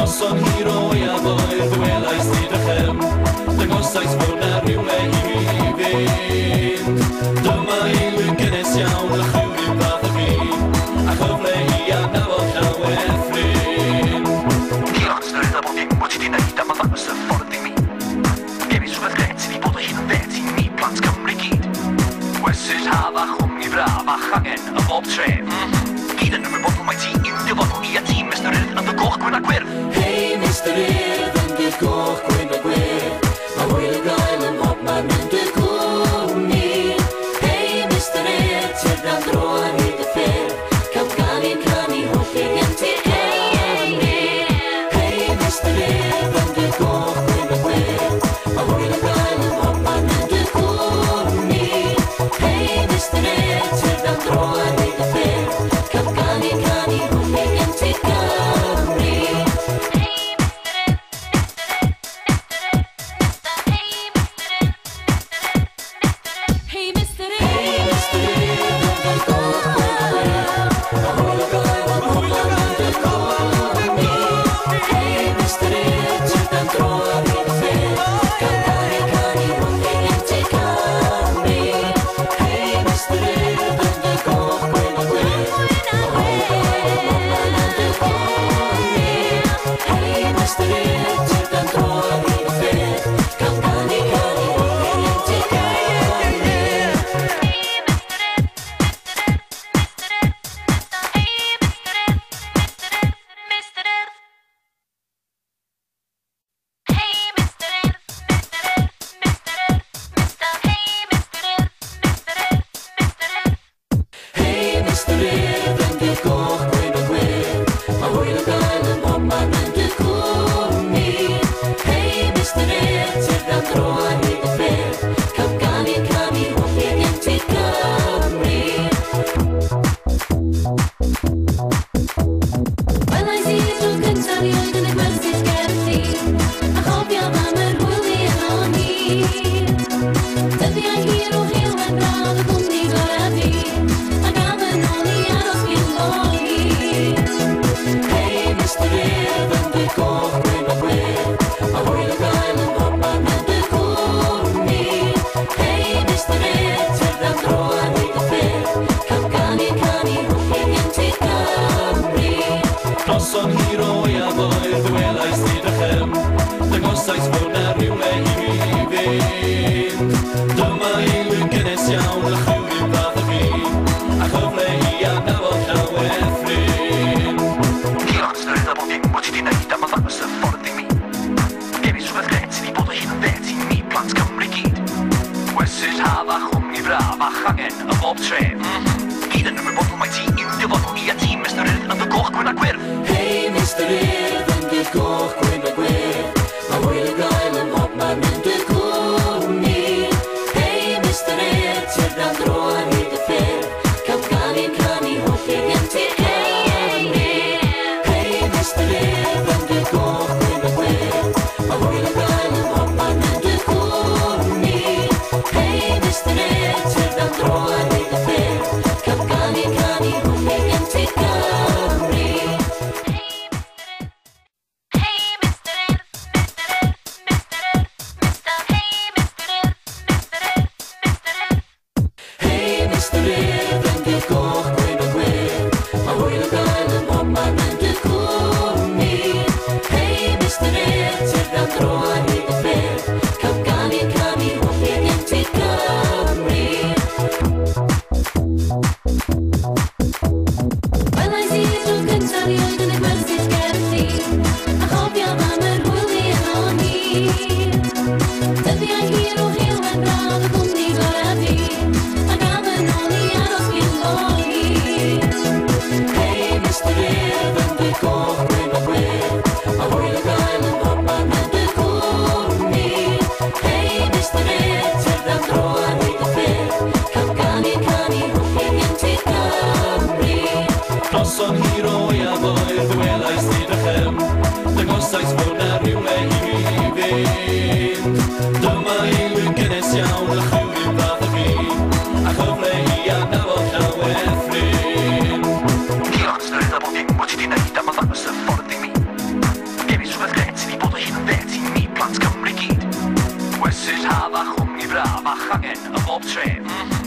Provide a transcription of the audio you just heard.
Noson hiro ia boer dwela I sti drechem Dangosais fod na rhywle I mi fynd Dyma I wygynes iawn y chywyn fath y fi A chyfle I adnabod llawer ffrind Diolch yn ystod o bob dim bod ti di wneud am y ddangos y ffordd I mi Gefis rhywbeth gret sydd I bod o hyn yn ddet I ni plant Cymru gyd Wesydd haf a chwm I braf a changen y bob tre Gyd yn ymwybodol mai ti i'w dyfodol I a ti Mr Urdd yn dy goch gwyn a gwyrdd Hey Mr Urdd yn dy goch gwyn a gwyrdd Ma hwyl y gael yn mob man yn dy cwmni Hey Mr Urdd ti'n dan dro ar hyd y ffyrdd Cael canu hwffig yn ti Cymru Hey Mr Urdd yn dy goch gwyn a gwyrdd Ma hwyl y gael yn mob man yn dy cwmni Hey Mr Urdd ti'n dan dro ar hyd y ffyrdd Cael canu hwffig yn ti Cymru Noson hiro ia boer dwela I sti drechem Dangosais fod na rhywle I mi fynd Dyma I wygynes iawn y chywyn fath y fi A chyfle I adnabod llawer ffrind Diolch yn ystod o bob dim bod ti di wneud am y ddangos y ffordd I mi Gefis rhywbeth gret sydd I bod o hyn yn ddet I ni plant Cymru gyd Wesydd haf a chwm I braf a changen y bob tre Gyd yn ymwybodol mai ti i'w dyfodol I a ti Mr Urdd yn dy goch gwyn a gwyrdd Hey Mr Urdd yn dy goch gwyn a gwyrdd Ma hwyl y gael yn mob man yn dy cwmni Hey Mr Urdd ti'n dan dro ar hyd y ffyrdd Cael canu hwffig yn ti Cymru Hey Mr Urdd yn dy goch gwyn a gwyrdd Ma hwyl y gael yn mob man yn dy cwmni Hey Mr Urdd ti'n dan dro ar hyd y ffyrdd Cael canu hwffig yn ti Cymru Hey Mr. Westers hafach, hwng i brafach, angen y bob tre.